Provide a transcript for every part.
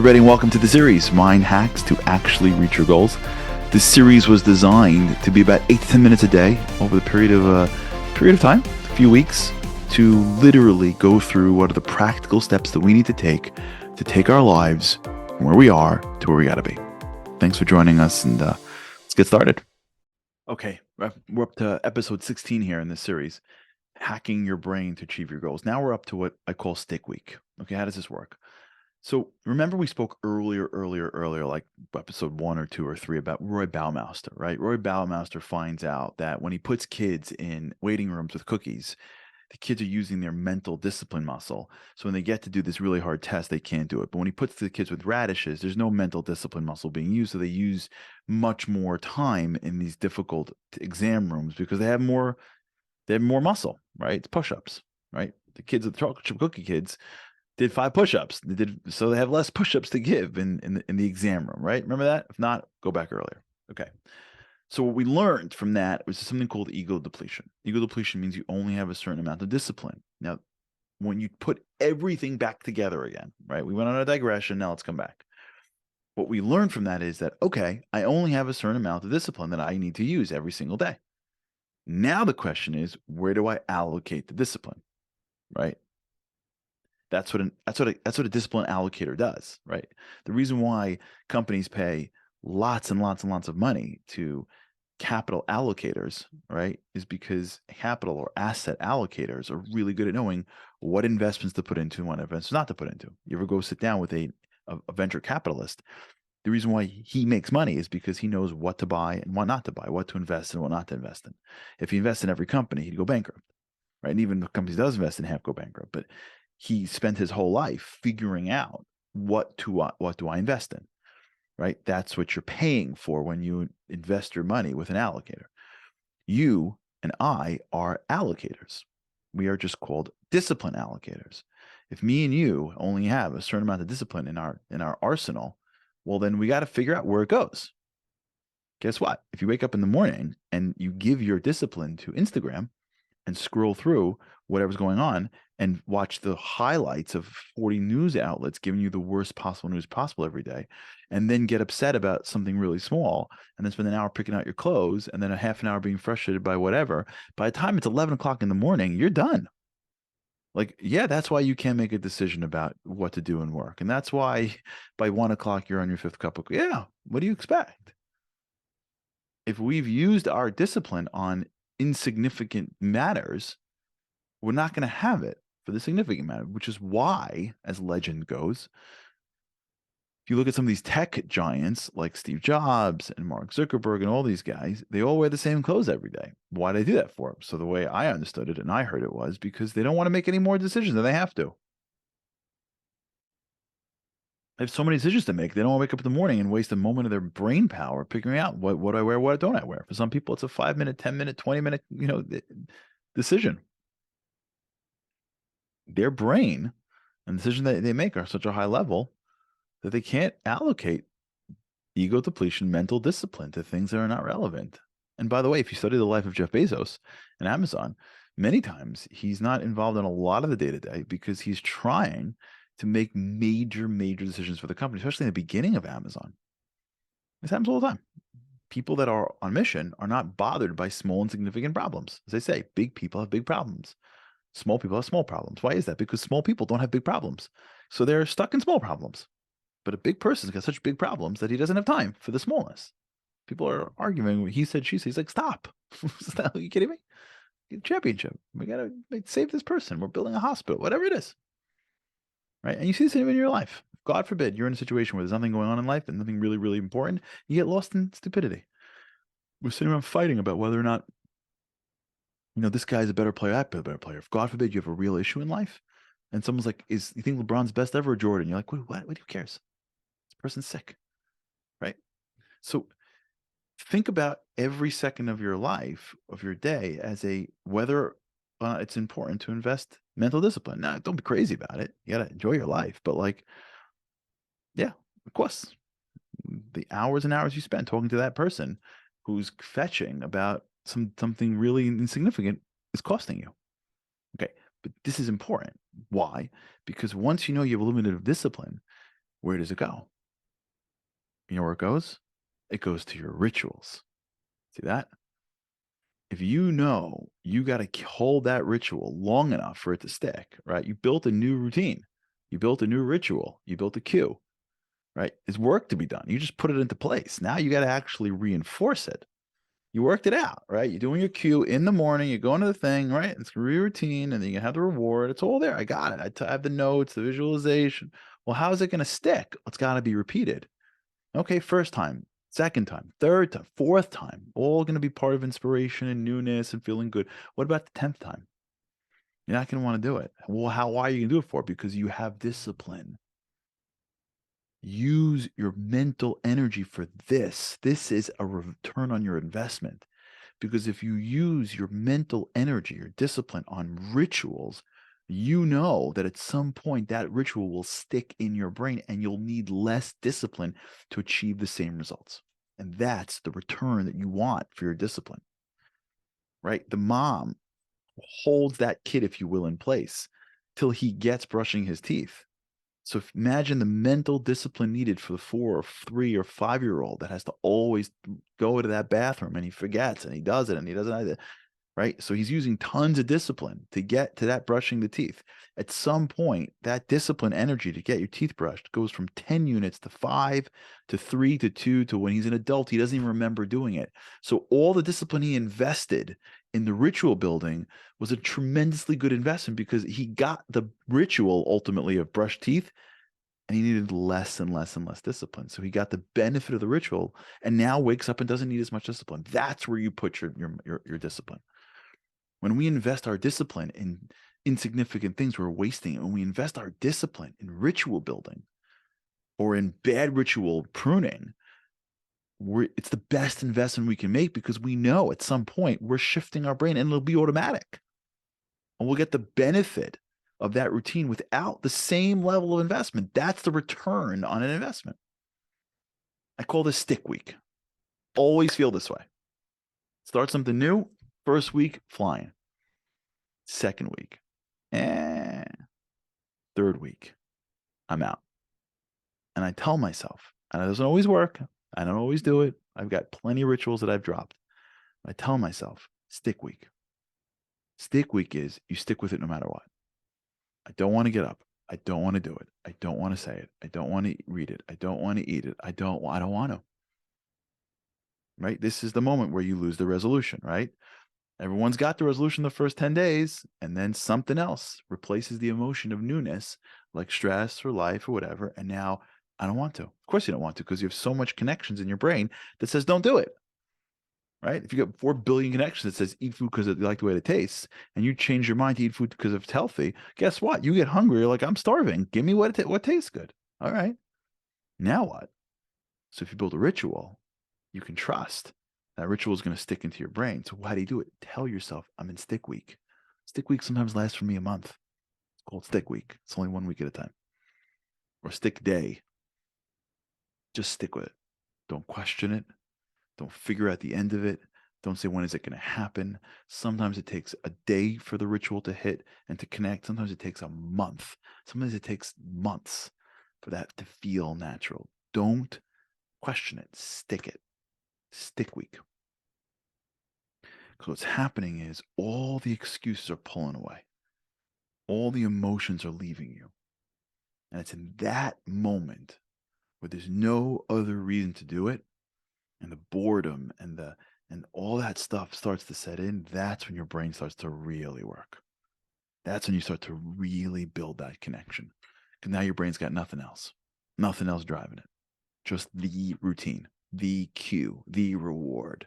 Everybody, and welcome to the series, Mind Hacks to Actually Reach Your Goals. This series was designed to be about 8 to 10 minutes a day over the period of time, a few weeks, to literally go through what are the practical steps that we need to take our lives from where we are to where we got to be. Thanks for joining us, and let's get started. Okay, we're up to episode 16 here in this series, hacking your brain to achieve your goals. Now we're up to what I call Stick Week. Okay, how does this work? So remember we spoke earlier, like episode 1 or 2 or 3 about Roy Baumeister, right? Roy Baumeister finds out that when he puts kids in waiting rooms with cookies, the kids are using their mental discipline muscle. So when they get to do this really hard test, they can't do it. But when he puts the kids with radishes, there's no mental discipline muscle being used. So they use much more time in these difficult exam rooms because they have more muscle, right? It's push-ups, right? The kids, the chocolate chip cookie kids, did 5 push-ups. So they have less push-ups to give in the exam room, right? Remember that? If not, go back earlier. Okay. So what we learned from that was something called ego depletion. Ego depletion means you only have a certain amount of discipline. Now, when you put everything back together again, right? We went on a digression. Now let's come back. What we learned from that is that, okay, I only have a certain amount of discipline that I need to use every single day. Now the question is, where do I allocate the discipline, right? That's what a discipline allocator does, right? The reason why companies pay lots and lots and lots of money to capital allocators, right, is because capital or asset allocators are really good at knowing what investments to put into and what investments not to put into. You ever go sit down with a venture capitalist? The reason why he makes money is because he knows what to buy and what not to buy, what to invest in and what not to invest in. If he invests in every company, he'd go bankrupt, right? And even the companies he does invest in have go bankrupt. But he spent his whole life figuring out what do I invest in, right? That's what you're paying for when you invest your money with an allocator. You and I are allocators. We are just called discipline allocators. If me and you only have a certain amount of discipline in our arsenal, well, then we got to figure out where it goes. Guess what? If you wake up in the morning and you give your discipline to Instagram and scroll through whatever's going on and watch the highlights of 40 news outlets giving you the worst possible news possible every day, and then get upset about something really small, and then spend an hour picking out your clothes, and then a half an hour being frustrated by whatever, by the time it's 11 o'clock in the morning, you're done. Like, yeah, that's why you can't make a decision about what to do in work. And that's why by 1 o'clock, you're on your 5th cup of, yeah, what do you expect? If we've used our discipline on insignificant matters, we're not going to have it for the significant matter, which is why, as legend goes, if you look at some of these tech giants like Steve Jobs and Mark Zuckerberg and all these guys, they all wear the same clothes every day. Why do they do that for? So the way I understood it and I heard it was because they don't want to make any more decisions than they have to. They have so many decisions to make. They don't want to wake up in the morning and waste a moment of their brain power figuring out what do I wear, what don't I wear. For some people, it's a 5-minute, 10-minute, 20-minute, decision. Their brain and the decision that they make are such a high level that they can't allocate ego depletion, mental discipline to things that are not relevant. And by the way, if you study the life of Jeff Bezos and Amazon, many times he's not involved in a lot of the day-to-day because he's trying to make major decisions for the company, especially in the beginning of Amazon. This happens all the time. People that are on mission are not bothered by small, insignificant problems. As I say, big people have big problems. Small people have small problems. Why is that? Because small people don't have big problems. So they're stuck in small problems. But a big person's got such big problems that he doesn't have time for the smallness. People are arguing. He said, she said. He's like, stop. Are you kidding me? Get a championship. We got to save this person. We're building a hospital, whatever it is. Right? And you see the same in your life. God forbid you're in a situation where there's nothing going on in life and nothing really, really important. You get lost in stupidity. We're sitting around fighting about whether or not, this guy's a better player, that better player. If God forbid you have a real issue in life and someone's like, you think LeBron's best ever or Jordan? You're like, what? Who cares? This person's sick. Right? So think about every second of your life, of your day, as whether it's important to invest mental discipline. Now, don't be crazy about it. You got to enjoy your life. But yeah, of course, the hours and hours you spend talking to that person who's fetching about something really insignificant is costing you. Okay, but this is important. Why? Because once you know you have a limited of discipline, Where does it go? You know where it goes? It goes to your rituals. See that? If you know you got to hold that ritual long enough for it to stick, right? You built a new routine, you built a new ritual, you built a cue, right? There's work to be done. You just put it into place. Now you got to actually reinforce it. You worked it out, right? You're doing your cue in the morning, you're going to the thing, right? It's gonna be a routine, and then you have the reward. It's all there. I got it. I have the notes, the visualization. Well, how is it going to stick? It's got to be repeated. Okay, first time, second time, third time, fourth time, all going to be part of inspiration and newness and feeling good. What about the 10th time? You're not going to want to do it. Well, why are you going to do it for? Because you have discipline. Use your mental energy for this. This is a return on your investment. Because if you use your mental energy, your discipline on rituals, you know that at some point that ritual will stick in your brain and you'll need less discipline to achieve the same results. And that's the return that you want for your discipline, right? The mom holds that kid, if you will, in place till he gets brushing his teeth. So imagine the mental discipline needed for the 4 or 3 or 5 year old that has to always go to that bathroom, and he forgets and he does it and he doesn't either, right? So he's using tons of discipline to get to that brushing the teeth. At some point, that discipline energy to get your teeth brushed goes from 10 units to 5 to 3 to 2 to when he's an adult, he doesn't even remember doing it. So all the discipline he invested in the ritual building was a tremendously good investment because he got the ritual ultimately of brushed teeth, and he needed less and less and less discipline. So he got the benefit of the ritual and now wakes up and doesn't need as much discipline. That's where you put your discipline. When we invest our discipline in insignificant things, we're wasting it. When we invest our discipline in ritual building or in bad ritual pruning, it's the best investment we can make because we know at some point we're shifting our brain and it'll be automatic. And we'll get the benefit of that routine without the same level of investment. That's the return on an investment. I call this stick week. Always feel this way. Start something new. First week, flying. Second week, eh. Third week, I'm out. And I tell myself, and it doesn't always work. I don't always do it. I've got plenty of rituals that I've dropped. I tell myself, stick week. Stick week is you stick with it no matter what. I don't want to get up. I don't want to do it. I don't want to say it. I don't want to read it. I don't want to eat it. I don't want to. Right? This is the moment where you lose the resolution, right? Everyone's got the resolution the first 10 days, and then something else replaces the emotion of newness, like stress or life or whatever. And now I don't want to. Of course, you don't want to because you have so much connections in your brain that says don't do it. Right? If you got 4 billion connections that says eat food because you like the way it tastes, and you change your mind to eat food because it's healthy, guess what? You get hungry. You're like, I'm starving. Give me what tastes good. All right. Now what? So if you build a ritual, you can trust that ritual is going to stick into your brain. So how do you do it? Tell yourself, I'm in stick week. Stick week sometimes lasts for me a month. It's called stick week. It's only 1 week at a time. Or stick day. Just stick with it. Don't question it. Don't figure out the end of it. Don't say, when is it going to happen? Sometimes it takes a day for the ritual to hit and to connect. Sometimes it takes a month. Sometimes it takes months for that to feel natural. Don't question it. Stick it. Stick week. Because what's happening is all the excuses are pulling away. All the emotions are leaving you. And it's in that moment where there's no other reason to do it, and the boredom and all that stuff starts to set in. That's when your brain starts to really work. That's when you start to really build that connection. Because now your brain's got nothing else driving it. Just the routine, the cue, the reward.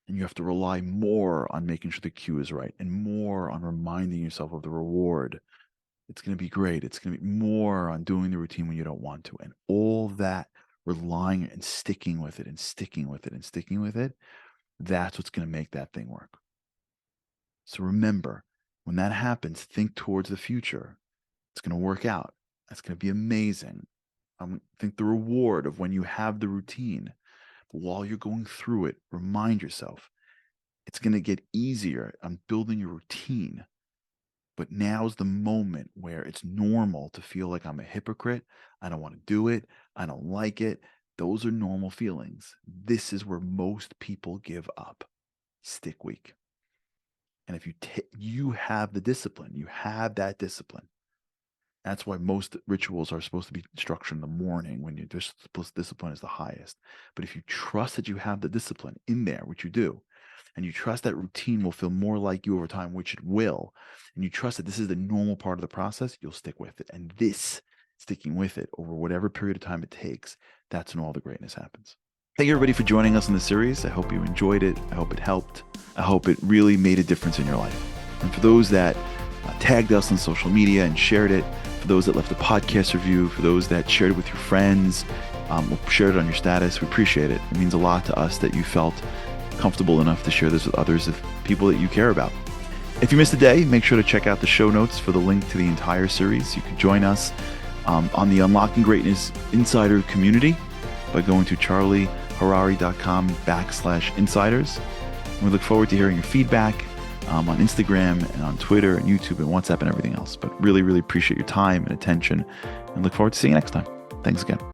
And you have to rely more on making sure the cue is right and more on reminding yourself of the reward. It's going to be great. It's going to be more on doing the routine when you don't want to. And all that relying and sticking with it and sticking with it and sticking with it, that's what's going to make that thing work. So remember, when that happens, think towards the future. It's going to work out. That's going to be amazing. Think the reward of when you have the routine. But while you're going through it, remind yourself, it's going to get easier. I'm building a routine. But now's the moment where it's normal to feel like I'm a hypocrite. I don't want to do it. I don't like it. Those are normal feelings. This is where most people give up. Stick week. And if you have the discipline, you have that discipline. That's why most rituals are supposed to be structured in the morning when your discipline is the highest. But if you trust that you have the discipline in there, which you do, and you trust that routine will feel more like you over time, which it will, and you trust that this is the normal part of the process, you'll stick with it. And this, sticking with it over whatever period of time it takes, that's when all the greatness happens. Thank you, everybody, for joining us in the series. I hope you enjoyed it. I hope it helped. I hope it really made a difference in your life. And for those that tagged us on social media and shared it, for those that left a podcast review, for those that shared it with your friends, or shared it on your status, we appreciate it. It means a lot to us that you felt comfortable enough to share this with others, of people that you care about. If you missed a day, make sure to check out the show notes for the link to the entire series. You can join us on the Unlocking Greatness Insider community by going to charlieharari.com/insiders. And we look forward to hearing your feedback on Instagram and on Twitter and YouTube and WhatsApp and everything else. But really, really appreciate your time and attention, and look forward to seeing you next time. Thanks again.